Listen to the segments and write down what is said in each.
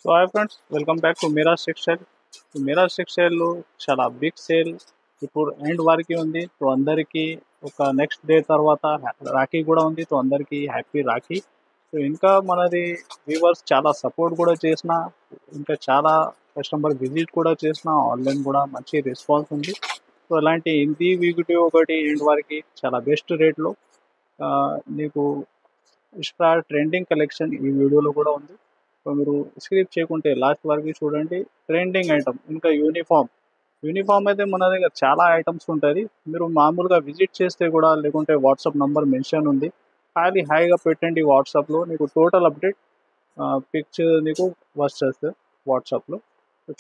So hi friends, welcome back to Miraj textile. Miraj టెక్స్టైల్లో చాలా big sale ఇప్పుడు ఎండ్ వరకు ఉంది. సో అందరికీ ఒక నెక్స్ట్ డే తర్వాత రాఖీ కూడా ఉంది. సో అందరికీ హ్యాపీ రాఖీ. సో ఇంకా మనది వ్యూవర్స్ చాలా సపోర్ట్ కూడా చేసిన, ఇంకా చాలా కస్టమర్ విజిట్ కూడా చేసిన, ఆన్లైన్ కూడా మంచి రెస్పాన్స్ ఉంది. సో అలాంటి హిందీ వీడియో ఒకటి ఎండ్ వరకు చాలా బెస్ట్ రేట్లో నీకు ఎక్స్ట్రా ట్రెండింగ్ కలెక్షన్ ఈ వీడియోలో కూడా ఉంది. సో మీరు స్క్రిప్ చేయకుంటే లాస్ట్ వరకు చూడండి. ట్రెండింగ్ ఐటమ్ ఇంకా యూనిఫామ్ అయితే మన దగ్గర చాలా ఐటమ్స్ ఉంటుంది. మీరు మామూలుగా విజిట్ చేస్తే కూడా, లేకుంటే వాట్సాప్ నంబర్ మెన్షన్ ఉంది, ఖాళీ హాయిగా పెట్టండి. వాట్సాప్లో నీకు టోటల్ అప్డేట్ పిక్చర్ నీకు వస్తుంది వాట్సాప్లో.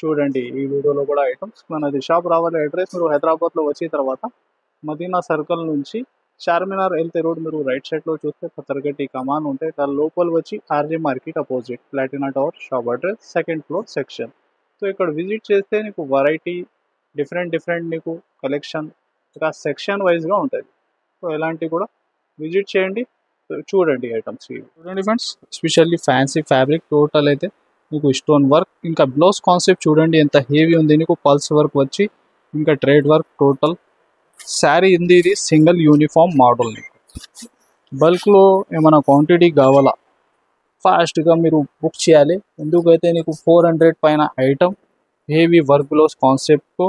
చూడండి ఈ వీడియోలో కూడా ఐటమ్స్. మనది షాప్ రావాలి అడ్రస్ మీరు హైదరాబాద్లో వచ్చిన తర్వాత మదీనా సర్కిల్ నుంచి చార్మినార్ వెళ్తే రోడ్ మీరు రైట్ సైడ్లో చూస్తే పత్తరగట్టి కమాన్ ఉంటాయి. దాని లోపల వచ్చి RJ market opposite Platina tower shop address second floor section. So ఇక్కడ విజిట్ చేస్తే నీకు వెరైటీ డిఫరెంట్ నీకు కలెక్షన్ ఇంకా సెక్షన్ వైజ్గా ఉంటుంది. సో ఇలాంటివి కూడా విజిట్ చేయండి. చూడండి ఐటమ్స్ చూడండి friends. Especially fancy fabric total అయితే మీకు స్టోన్ వర్క్ ఇంకా బ్లౌజ్ కాన్సెప్ట్ చూడండి ఎంత హెవీ ఉంది. నీకు పల్స్ వర్క్ వచ్చి ఇంకా ట్రేడ్ వర్క్ టోటల్ శారీ ఉంది. ఇది సింగిల్ యూనిఫామ్ మోడల్. నీకు బల్క్లో ఏమైనా క్వాంటిటీ కావాలా ఫాస్ట్గా మీరు బుక్ చేయాలి. ఎందుకైతే నీకు 400 పైన item heavy work blouse concept.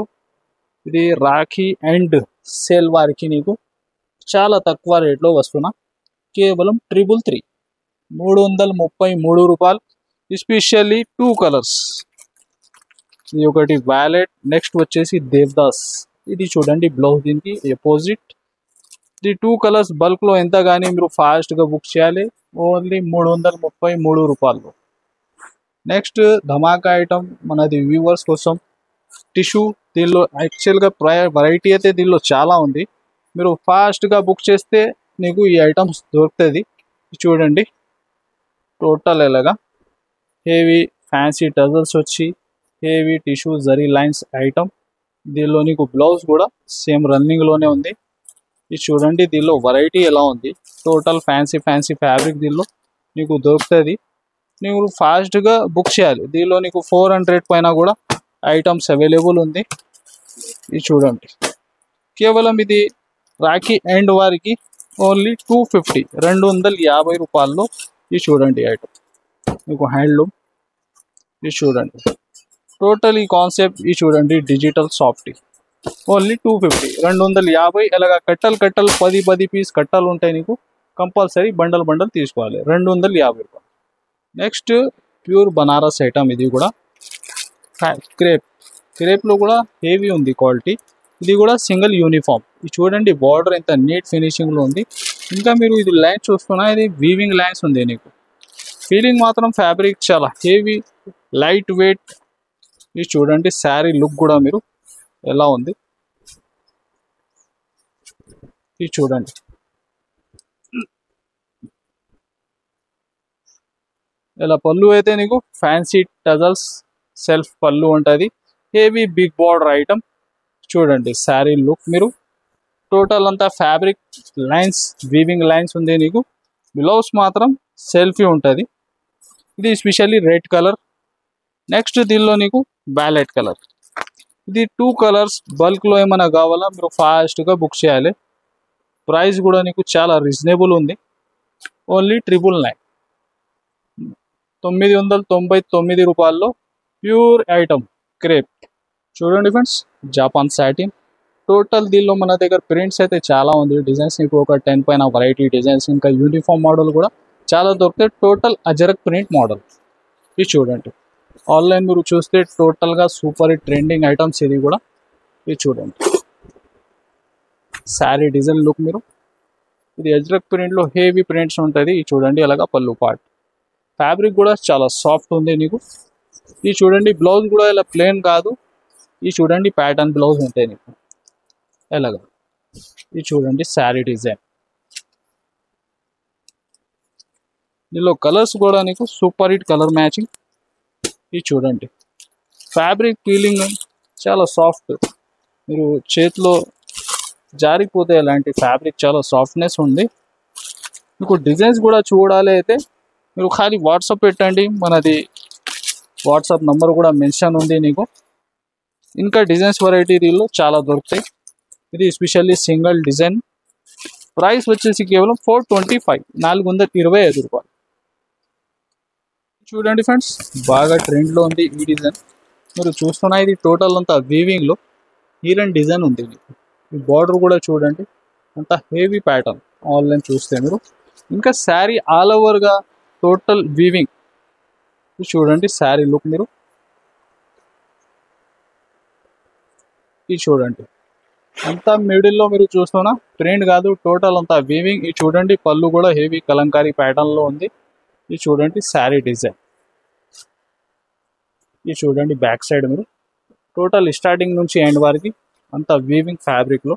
ఇది రాఖీ అండ్ సేల్ వారికి నీకు చాలా తక్కువ రేట్లో వస్తున్నా. కేవలం 333 333 రూపాయలు. Especially 2 colours. ఇది ఒకటి వ్యాలెట్, నెక్స్ట్ వచ్చేసి దేవదాస్. ఇది చూడండి బ్లౌజ్ దీనికి అపోజిట్. ఇది 2 కలర్స్ బల్క్లో ఎంత కానీ మీరు ఫాస్ట్గా బుక్ చేయాలి. ఓన్లీ 333 రూపాయలు. నెక్స్ట్ ధమాకా ఐటమ్ మనది వ్యూవర్స్ కోసం టిష్యూ. దీనిలో యాక్చువల్గా వెరైటీ అయితే దీనిలో చాలా ఉంది. మీరు ఫాస్ట్గా బుక్ చేస్తే నీకు ఈ ఐటమ్స్ దొరుకుతుంది. చూడండి టోటల్ ఎలాగా హెవీ ఫ్యాన్సీ టజల్స్ వచ్చి heavy tissue zari lines item. దీనిలో నీకు బ్లౌజ్ కూడా సేమ్ రన్నింగ్లోనే ఉంది. ఇది చూడండి దీనిలో వెరైటీ ఎలా ఉంది. టోటల్ ఫ్యాన్సీ ఫ్యాబ్రిక్ దీనిలో నీకు దొరుకుతుంది. నీకు ఫాస్ట్గా బుక్ చేయాలి. దీనిలో నీకు 400 పైన కూడా ఐటమ్స్ అవైలబుల్ ఉంది. ఇది చూడండి కేవలం ఇది రాఖీ ఎండ్ వారికి ఓన్లీ 250 250 రూపాయల్లో. ఇది చూడండి ఐటమ్ మీకు హ్యాండ్లూమ్. ఇది చూడండి టోటల్ ఈ కాన్సెప్ట్. ఇది చూడండి డిజిటల్ సాఫ్టీ ఓన్లీ 250 250. ఎలాగ కట్టలు 10 పీస్ కట్టలు ఉంటాయి. నీకు కంపల్సరీ బండల్ తీసుకోవాలి. 250 రూపాయలు. Next pure Banaras item. ఇది కూడా క్రేప్లో కూడా హెవీ ఉంది క్వాలిటీ. ఇది కూడా సింగిల్ యూనిఫామ్. ఇది చూడండి బార్డర్ ఎంత నీట్ ఫినిషింగ్లో ఉంది. ఇంకా మీరు ఇది లైన్స్ చూస్తున్నా, ఇది వీవింగ్ లైన్స్ ఉంది. నీకు ఫీలింగ్ మాత్రం ఫ్యాబ్రిక్ చాలా హెవీ లైట్ వెయిట్. ఇది చూడండి శారీ లుక్ కూడా మీరు ఎలా ఉంది. ఇది చూడండి ఇలా పళ్ళు అయితే నీకు ఫ్యాన్సీ టజల్స్ సెల్ఫ్ పళ్ళు ఉంటుంది. Heavy big border item. చూడండి శారీ లుక్ మీరు టోటల్ అంతా ఫ్యాబ్రిక్ లైన్స్ వీవింగ్ లైన్స్ ఉంది. నీకు బ్లౌజ్ మాత్రం సెల్ఫీ ఉంటుంది. ఇది స్పెషల్లీ రెడ్ కలర్. నెక్స్ట్ దీనిలో నీకు వ్యాలెట్ కలర్. ఇది 2 కలర్స్ బల్క్లో ఏమైనా కావాలా మీరు ఫాస్ట్గా బుక్ చేయాలి. ప్రైస్ కూడా నీకు చాలా రీజనబుల్ ఉంది. ఓన్లీ 999 999 రూపాయల్లో ప్యూర్ ఐటమ్ క్రేప్. చూడండి ఫ్రెండ్స్ జాపాన్ సాటిన్. టోటల్ దీనిలో మన దగ్గర ప్రింట్స్ అయితే చాలా ఉంది. డిజైన్స్ నీకు ఒక 10 పైన వెరైటీ డిజైన్స్ ఇంకా యూనిఫామ్ మోడల్ కూడా చాలా దొరుకుతాయి. Total ajrakh print model. ఇది చూడండి ఆన్లైన్ మీరు చూస్తే టోటల్గా సూపర్ ట్రెండింగ్ ఐటమ్స్. ఇది కూడా ఇది చూడండి శారీ డిజైన్ లుక్ మీరు. ఇది అజ్రక్ ప్రింట్లో హెవీ ప్రింట్స్ ఉంటుంది. ఇది చూడండి అలాగా పళ్ళు పార్ట్. ఫ్యాబ్రిక్ కూడా చాలా సాఫ్ట్ ఉంది నీకు. ఇది చూడండి బ్లౌజ్ కూడా ఇలా ప్లెయిన్ కాదు. ఇది చూడండి ప్యాటర్న్ బ్లౌజ్ ఉంటాయి నీకు ఎలాగా. ఇది చూడండి శారీ డిజైన్. దీనిలో కలర్స్ కూడా నీకు సూపర్ హిట్ కలర్ మ్యాచింగ్. ఇది చూడండి ఫ్యాబ్రిక్ ఫీలింగ్ చాలా సాఫ్ట్. మీరు చేతిలో జారిపోతే అలాంటి ఫ్యాబ్రిక్ చాలా సాఫ్ట్నెస్ ఉంది. మీకు డిజైన్స్ కూడా చూడాలి అయితే మీరు ఖాళీ వాట్సాప్ పెట్టండి. మనది వాట్సాప్ నంబర్ కూడా మెన్షన్ ఉంది నీకు. ఇంకా డిజైన్స్ వెరైటీ దీనిలో చాలా దొరుకుతాయి. ఇది ఎస్పెషల్లీ సింగిల్ డిజైన్. ప్రైస్ వచ్చేసి కేవలం 425, 425 రూపాయలు. చూడండి ఫ్రెండ్స్, బాగా ట్రెండ్లో ఉంది ఈ డిజైన్. మీరు చూస్తున్నా ఇది టోటల్ అంతా వీవింగ్లో హీరన్ డిజైన్ ఉంది. ఈ బార్డర్ కూడా చూడండి, అంత హెవీ ప్యాటర్న్ ఆన్లైన్ చూస్తే మీరు. ఇంకా శారీ ఆల్ ఓవర్గా టోటల్ వీవింగ్. చూడండి శారీ లుక్ మీరు, ఇది చూడండి అంతా మిడిల్లో మీరు చూస్తున్నా ట్రెండ్ కాదు, టోటల్ అంతా వీవింగ్. ఇది చూడండి పళ్ళు కూడా హెవీ కలంకారీ ప్యాటర్న్లో ఉంది. ఇది చూడండి శారీ డిజైన్. ఇది చూడండి బ్యాక్ సైడ్ మీరు టోటల్ స్టార్టింగ్ నుంచి ఎండ్ వరకు అంతా వీవింగ్ ఫ్యాబ్రిక్లో.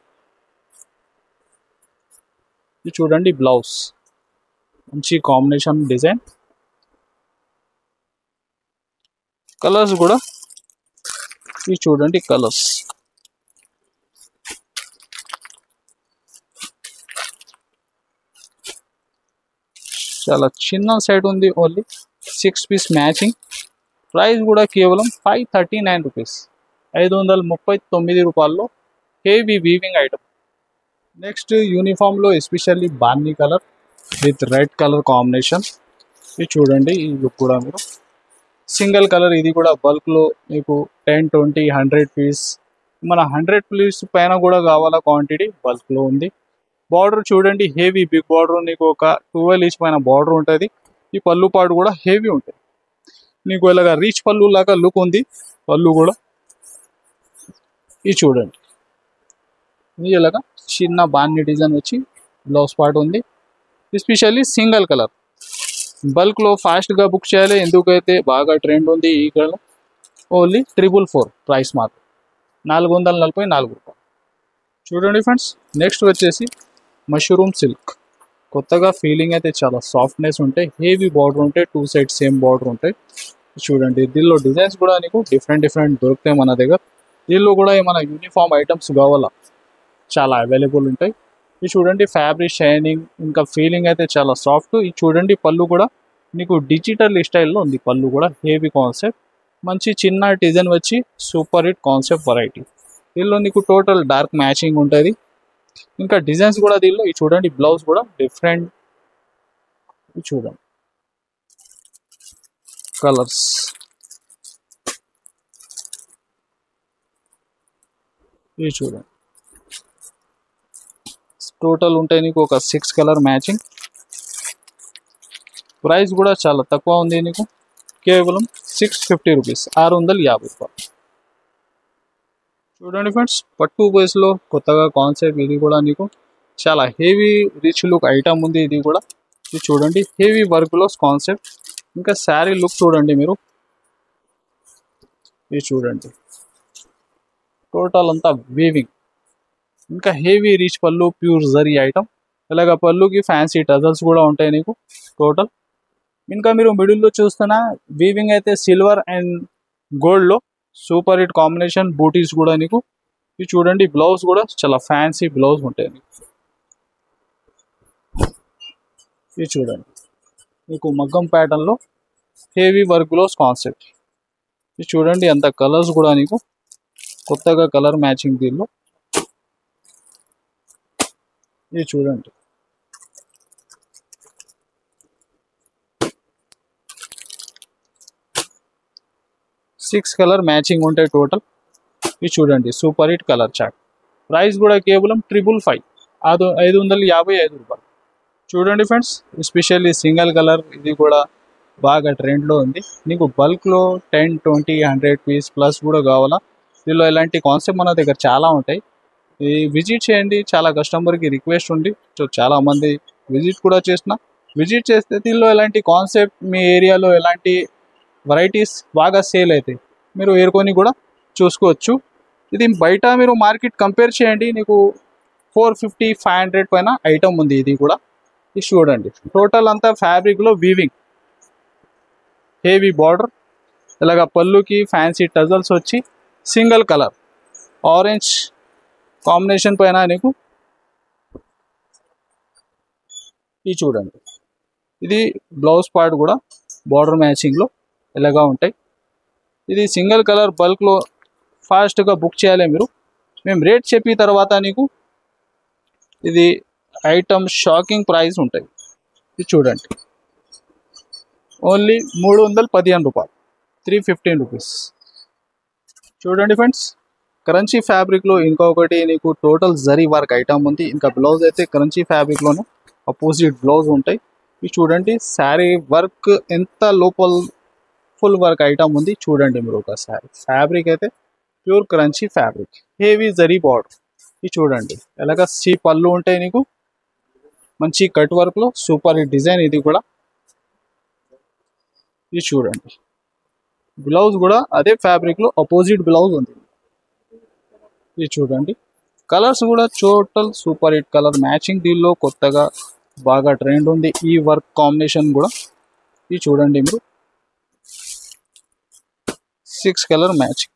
ఇది చూడండి బ్లౌజ్, మంచి కాంబినేషన్ డిజైన్. కలర్స్ కూడా ఇది చూడండి కలర్స్. చాలా చిన్న సెట్ ఉంది, ఓన్లీ 6 పీస్ మ్యాచింగ్. ప్రైస్ కూడా కేవలం 539 రూపీస్, 539 రూపాయల్లో హెవీ వీవింగ్ ఐటమ్. నెక్స్ట్ యూనిఫామ్లో ఎస్పెషల్లీ బార్నీ colour with red colour combination. ఇది చూడండి ఈ లుక్ కూడా మీరు సింగిల్ కలర్. ఇది కూడా బల్క్లో మీకు 10, 20, 100 పీస్, మన 100 పీస్ పైన కూడా కావాలా క్వాంటిటీ బల్క్లో ఉంది. బార్డర్ చూడండి హెవీ బిగ్ బార్డర్, నీకు ఒక 12 ఇంచ్ పైన బార్డర్ ఉంటుంది. ఈ పళ్ళు పాటు కూడా హెవీ ఉంటుంది, నీకు ఇలాగా రీచ్ పళ్ళు లాగా లుక్ ఉంది పళ్ళు కూడా. ఇది చూడండి ఇది ఇలాగా చిన్న బాన్ని డిజైన్ వచ్చి బ్లౌజ్ పార్ట్ ఉంది. ఎస్పెషల్లీ సింగిల్ కలర్ బల్క్లో ఫాస్ట్గా బుక్ చేయాలి, ఎందుకైతే బాగా ట్రెండ్ ఉంది ఈ కలర్. ఓన్లీ 444 ప్రైస్ మాత్రం 444 రూపాయలు. చూడండి ఫ్రెండ్స్, నెక్స్ట్ వచ్చేసి మష్రూమ్ సిల్క్. కొత్తగా ఫీలింగ్ అయితే చాలా సాఫ్ట్నెస్ ఉంటాయి, హెవీ బార్డర్ ఉంటాయి, 2 సైడ్స్ సేమ్ బార్డర్ ఉంటాయి. చూడండి దీనిలో డిజైన్స్ కూడా నీకు డిఫరెంట్ దొరుకుతాయి మన దగ్గర. దీనిలో కూడా ఏమైనా యూనిఫామ్ ఐటమ్స్ కావాలా చాలా అవైలబుల్ ఉంటాయి. ఇది చూడండి ఫ్యాబ్రిక్ షైనింగ్, ఇంకా ఫీలింగ్ అయితే చాలా సాఫ్ట్. ఇది చూడండి పళ్ళు కూడా నీకు డిజిటల్ స్టైల్లో ఉంది, పళ్ళు కూడా హెవీ కాన్సెప్ట్, మంచి చిన్న డిజైన్ వచ్చి సూపర్ హిట్ కాన్సెప్ట్ వెరైటీ. దీనిలో నీకు టోటల్ డార్క్ మ్యాచింగ్ ఉంటుంది. ఇంకా డిజైన్స్ కూడా దీనిలో ఇది చూడండి బ్లౌజ్ కూడా డిఫరెంట్. ఇది చూడండి కలర్స్, ఇది చూడండి టోటల్ ఉంటాయి నీకు ఒక 6 కలర్ మ్యాచింగ్. ప్రైస్ కూడా చాలా తక్కువ ఉంది, నీకు కేవలం 650 రూపీస్, 650 రూపాయలు. చూడండి ఫ్రెండ్స్, పట్టు బేస్లో కొత్తగా కాన్సెప్ట్. ఇది కూడా నీకు చాలా హెవీ రిచ్ లుక్ ఐటమ్ ఉంది. ఇది కూడా ఇది చూడండి హెవీ వర్క్లో కాన్సెప్ట్. ఇంకా శారీ లుక్ చూడండి మీరు, ఇది చూడండి టోటల్ అంతా వీవింగ్. ఇంకా హెవీ రిచ్ పళ్ళు, ప్యూర్ జరీ ఐటమ్. ఇలాగ పళ్ళుకి ఫ్యాన్సీ టజల్స్ కూడా ఉంటాయి నీకు టోటల్. ఇంకా మీరు మిడిల్లో చూస్తున్న వీవింగ్ అయితే సిల్వర్ అండ్ గోల్డ్లో సూపర్ హిట్ కాంబినేషన్. బూటీస్ కూడా నీకు ఇది చూడండి బ్లౌజ్ కూడా చాలా ఫ్యాన్సీ బ్లౌజ్ ఉంటాయి నీకు. ఇది చూడండి మీకు మగ్గం ప్యాటర్న్లో హెవీ వర్క్లో కాన్సెప్ట్. ఇది చూడండి అంత కలర్స్ కూడా నీకు కొత్తగా కలర్ మ్యాచింగ్ దీనిలో. ఇది చూడండి 6 కలర్ మ్యాచింగ్ ఉంటాయి టోటల్. ఇది చూడండి super hit colour chart. Price కూడా కేవలం 555, 555 రూపాయలు. చూడండి ఫ్రెండ్స్, ఎస్పెషల్లీ సింగిల్ కలర్. ఇది కూడా బాగా ట్రెండ్లో ఉంది. నీకు బల్క్లో 10, 20, 100 పీస్ ప్లస్ కూడా కావాలా. దీనిలో ఇలాంటి కాన్సెప్ట్ మన దగ్గర చాలా ఉంటాయి. ఈ విజిట్ చేయండి, చాలా కస్టమర్కి రిక్వెస్ట్ ఉంది. సో చాలామంది విజిట్ కూడా విజిట్ చేస్తే దీనిలో ఎలాంటి కాన్సెప్ట్ మీ ఏరియాలో ఎలాంటి వెరైటీస్ బాగా సేల్ అవుతాయి మీరు ఏరుకొని కూడా చూసుకోవచ్చు. ఇది బయట మీరు మార్కెట్ కంపేర్ చేయండి, నీకు 450, 500 పైన ఐటమ్ ఉంది. ఇది కూడా ఇది చూడండి టోటల్ అంతా ఫ్యాబ్రిక్లో వీవింగ్, హెవీ బార్డర్. ఇలాగ పళ్ళుకి ఫ్యాన్సీ టజల్స్ వచ్చి సింగిల్ కలర్ ఆరెంజ్ కాంబినేషన్ పైన నీకు ఇది చూడండి. ఇది బ్లౌజ్ పార్ట్ కూడా బార్డర్ మ్యాచింగ్లో ఇలాగా ఉంటాయి. ఇది సింగిల్ కలర్ బల్క్లో ఫాస్ట్గా బుక్ చేయాలి మీరు. మేము రేట్ చెప్పిన తర్వాత నీకు ఇది ఐటమ్ షాకింగ్ ప్రైస్ ఉంటాయి. ఇది చూడండి, ఓన్లీ 315 రూపాయలు, 315 రూపీస్. చూడండి ఫ్రెండ్స్, క్రంచీ ఫ్యాబ్రిక్లో ఇంకొకటి నీకు టోటల్ జరీ వర్క్ ఐటమ్ ఉంది. ఇంకా బ్లౌజ్ అయితే క్రంచీ ఫ్యాబ్రిక్లోనే అపోజిట్ బ్లౌజ్ ఉంటాయి. ఇది చూడండి, శారీ వర్క్ ఎంత లోపల ఫుల్ వర్క్ ఐటమ్ ఉంది. చూడండి మీరు ఒకసారి, ఫ్యాబ్రిక్ అయితే pure crunchy fabric, heavy zari border. ఇది చూడండి, ఎలాగ సి పళ్ళు ఉంటాయి నీకు, మంచి కట్ వర్క్లో సూపర్ హిట్ డిజైన్. ఇది కూడా ఇది చూడండి, బ్లౌజ్ కూడా అదే ఫ్యాబ్రిక్లో అపోజిట్ బ్లౌజ్ ఉంది. ఇది చూడండి, కలర్స్ కూడా total super hit colour matching. దీనిలో కొత్తగా బాగా ట్రెండ్ ఉంది ఈ వర్క్ కాంబినేషన్ కూడా. ఇది చూడండి మీరు, 6 కలర్ మ్యాచింగ్.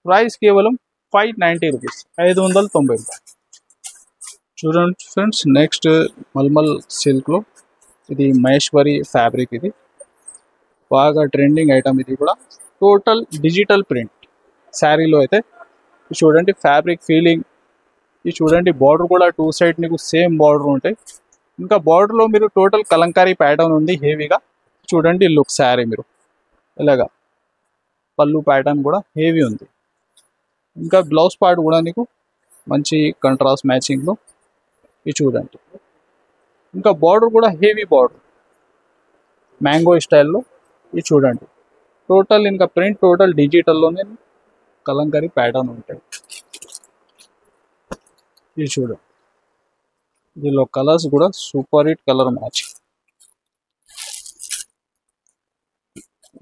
ప్రైస్ కేవలం 590 రూపీస్, 590 రూపాయలు. చూడండి ఫ్రెండ్స్, నెక్స్ట్ మల్మల్ సిల్క్లో ఇది మహేశ్వరి ఫ్యాబ్రిక్. ఇది బాగా ట్రెండింగ్ ఐటమ్. ఇది కూడా టోటల్ డిజిటల్ ప్రింట్ శారీలో అయితే. చూడండి ఫ్యాబ్రిక్ ఫీలింగ్. ఇది చూడండి, బార్డర్ కూడా 2 సైడ్ నీకు సేమ్ బార్డర్ ఉంటాయి. ఇంకా బార్డర్లో మీరు టోటల్ కలంకారీ ప్యాటర్న్ ఉంది హెవీగా. చూడండి లుక్ శారీ మీరు ఇలాగా, పళ్ళు ప్యాటర్న్ కూడా హెవీ ఉంది. ఇంకా బ్లౌజ్ పార్ట్ కూడా నీకు మంచి కంట్రాస్ట్ మ్యాచింగ్లో. ఇది చూడండి, ఇంకా బార్డర్ కూడా హెవీ బార్డర్ మ్యాంగో స్టైల్లో. ఇది చూడండి, టోటల్ ఇంకా ప్రింట్ టోటల్ డిజిటల్లోనే కలంకారీ ప్యాటర్న్ ఉంటాయి. ఇది చూడండి, దీనిలో కలర్స్ కూడా సూపర్ హిట్ కలర్ మ్యాచింగ్.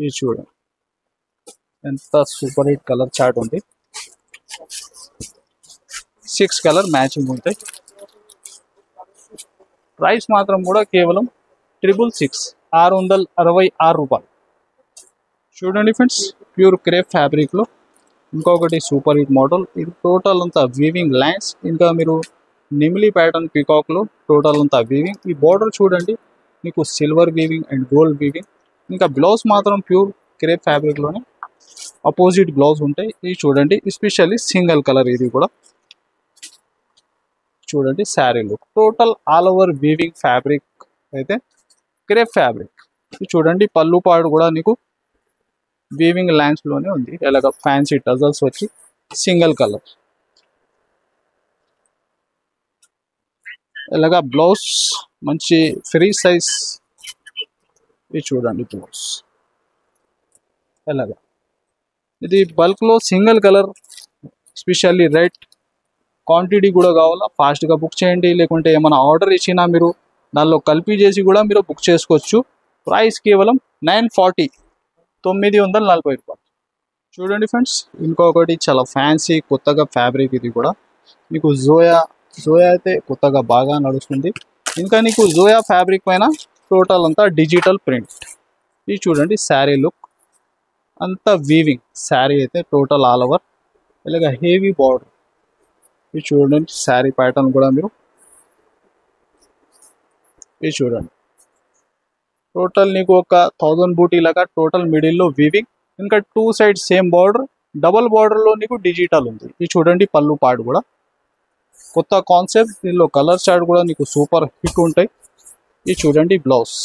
ఇది చూడండి, ఎంత సూపర్ హిట్ కలర్ చార్ట్ ఉంది. 6 కలర్ మ్యాచింగ్ ఉంటాయి. ప్రైస్ మాత్రం కూడా కేవలం 666, 666 రూపాయలు. చూడండి ఫ్రెండ్స్, ప్యూర్ క్రేప్ ఫ్యాబ్రిక్లో ఇంకొకటి సూపర్ హిట్ మోడల్. ఇది టోటల్ అంతా వీవింగ్ లైన్స్. ఇంకా మీరు నిమిలి ప్యాటర్న్ పికాక్లో టోటల్ అంతా వీవింగ్. ఈ బార్డర్ చూడండి, మీకు silver weaving and gold weaving. ఇంకా బ్లౌజ్ మాత్రం ప్యూర్ క్రేప్ ఫ్యాబ్రిక్లోనే అపోజిట్ బ్లౌజ్ ఉంటాయి. ఇది చూడండి, ఎస్పెషల్లీ సింగిల్ కలర్. ఇది కూడా చూడండి, sari look total all over weaving fabric అయితే క్రేప్ ఫ్యాబ్రిక్. ఇది చూడండి, పళ్ళు పాడు కూడా నీకు వీవింగ్ లైన్స్లోనే ఉంది. ఇలాగ ఫ్యాన్సీ టజల్స్ వచ్చి సింగిల్ కలర్. ఇలాగా బ్లౌజ్ మంచి ఫ్రీ సైజ్. ఇది చూడండి బ్లౌజ్ ఎలాగా. ఇది బల్క్లో single colour, specially red. Quantity కూడా కావాలా ఫాస్ట్గా బుక్ చేయండి, లేకుంటే ఏమైనా ఆర్డర్ ఇచ్చినా మీరు దానిలో కలిపి చేసి కూడా మీరు బుక్ చేసుకోవచ్చు. ప్రైస్ కేవలం 940, 940 రూపాయలు. చూడండి ఫ్రెండ్స్, ఇంకొకటి చాలా ఫ్యాన్సీ కొత్తగా ఫ్యాబ్రిక్. ఇది కూడా మీకు జోయా అయితే కొత్తగా బాగా నడుస్తుంది. ఇంకా నీకు జోయా ఫ్యాబ్రిక్ పైన టోటల్ అంతా డిజిటల్ ప్రింట్. ఇది చూడండి, శారీ లుక్ అంతా వీవింగ్ శారీ అయితే టోటల్ ఆల్ ఓవర్ ఇలాగ హెవీ బార్డర్. ఇది చూడండి, శారీ ప్యాటర్న్ కూడా మీరు ఇది చూడండి, టోటల్ నీకు ఒక 1000 బూటీ లాగా టోటల్ మిడిల్లో వీవింగ్. ఇంకా 2 సైడ్ సేమ్ బార్డర్, డబల్ బార్డర్లో నీకు డిజిటల్ ఉంది. ఇది చూడండి, పళ్ళు పాడు కూడా కొత్త కాన్సెప్ట్. దీనిలో కలర్ చార్ట్ కూడా నీకు సూపర్ హిట్ ఉంటాయి. ఇది చూడండి బ్లౌజ్,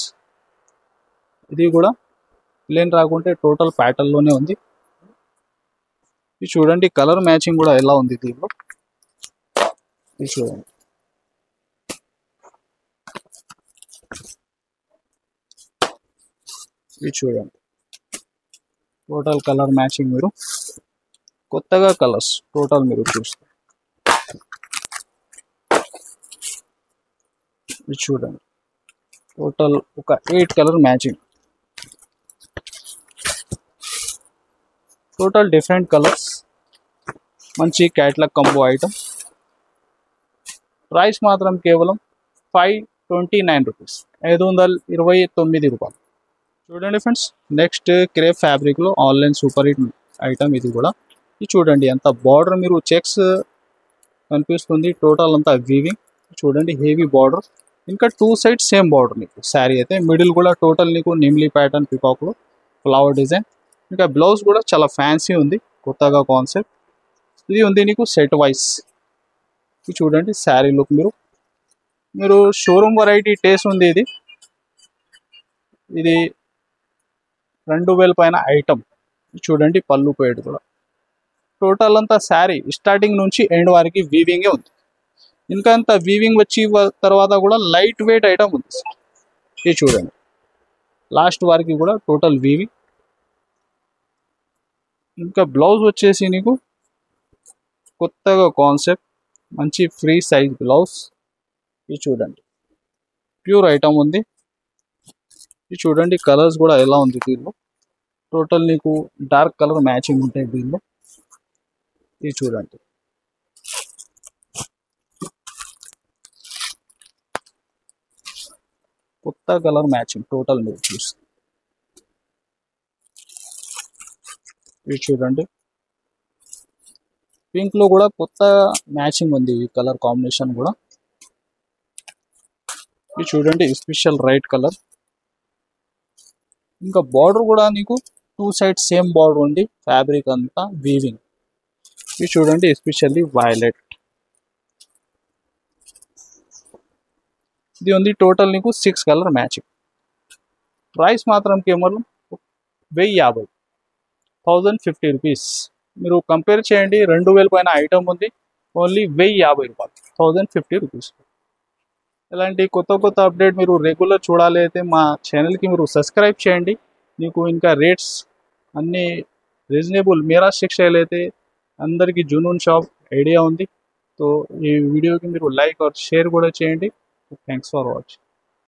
ఇది కూడా ప్లేన్ రాకుంటే టోటల్ ప్యాటర్న్లోనే ఉంది. ఇది చూడండి, కలర్ మ్యాచింగ్ కూడా ఎలా ఉంది దీనిలో. ఇది చూడండి, ఇది చూడండి, టోటల్ కలర్ మ్యాచింగ్ మీరు కొత్తగా కలర్స్ టోటల్ మీరు చూస్తారు. ఇది చూడండి, టోటల్ ఒక 8 colour matching, total different colours, మంచి క్యాట్లాగ్ కంబో ఐటమ్. ప్రైస్ మాత్రం కేవలం 529 రూపీస్, 529 రూపాయలు. చూడండి ఫ్రెండ్స్, నెక్స్ట్ క్రేప్ ఫ్యాబ్రిక్లో ఆన్లైన్ సూపర్ హిట్ ఐటమ్. ఇది కూడా ఇది చూడండి, ఎంత బార్డర్ మీరు చెక్స్ కనిపిస్తుంది, టోటల్ అంతా వీవింగ్. చూడండి, హెవీ బార్డర్. ఇంకా 2 సైడ్ సేమ్ బార్డర్ నీకు శారీ అయితే. మిడిల్ కూడా టోటల్ నీకు నిమ్లీ ప్యాటర్న్ పికాక్లో ఫ్లవర్ డిజైన్. ఇంకా బ్లౌజ్ కూడా చాలా ఫ్యాన్సీ ఉంది, కొత్తగా కాన్సెప్ట్. ఇది ఉంది నీకు సెట్ వైస్. ఇది చూడండి శారీ లుక్. మీరు షోరూమ్ వెరైటీ టేస్ట్ ఉంది. ఇది 2000 పైన ఐటమ్. చూడండి పళ్ళు పేడు కూడా. టోటల్ అంతా శారీ స్టార్టింగ్ నుంచి ఎండ్ వరకు వీవింగే ఉంది. ఇంకా అంత వీవింగ్ వచ్చి తర్వాత కూడా లైట్ వెయిట్ ఐటమ్ ఉంది. ఇది చూడండి లాస్ట్ వరకు కూడా టోటల్ వీవింగ్. ఇంకా బ్లౌజ్ వచ్చేసి నీకు కొత్తగా కాన్సెప్ట్, మంచి ఫ్రీ సైజ్ బ్లౌజ్. ఇది చూడండి ప్యూర్ ఐటమ్ ఉంది. ఇది చూడండి కలర్స్ కూడా ఎలా ఉంది దీనిలో. టోటల్ నీకు డార్క్ కలర్ మ్యాచింగ్ ఉంటాయి దీనిలో. ఇది చూడండి కొత్త కలర్ మ్యాచింగ్ టోటల్ మీరు చూసి. ఇది చూడండి పింక్ లో కూడా కొత్త మ్యాచింగ్ ఉంది, ఈ కలర్ కాంబినేషన్ కూడా. ఇది చూడండి స్పెషల్ రైట్ కలర్. ఇంకా బార్డర్ కూడా నీకు 2 సైడ్ సేమ్ బార్డర్ ఉంది, ఫ్యాబ్రిక్ అంతా వీవింగ్. ఇది చూడండి ఎస్పెషల్లీ వైలెట్. ఇది ఉంది టోటల్ నీకు 6 కలర్ మ్యాచింగ్. ప్రైస్ మాత్రం కేవలం 1050, 1050 రూపీస్. మీరు కంపేర్ చేయండి, 2000 పైన ఐటమ్ ఉంది, ఓన్లీ 1050 రూపాయలు, 1050 రూపీస్. ఇలాంటి కొత్త అప్డేట్ మీరు రెగ్యులర్ చూడాలి అయితే మా ఛానల్కి మీరు సబ్స్క్రైబ్ చేయండి. మీకు ఇంకా రేట్స్ అన్నీ రీజనబుల్. మీరా టెక్స్టైల్ అయితే అందరికీ జునూన్ షాప్ ఐడియా ఉంది. సో ఈ వీడియోకి మీరు లైక్ और షేర్ కూడా చేయండి. Thanks for watching.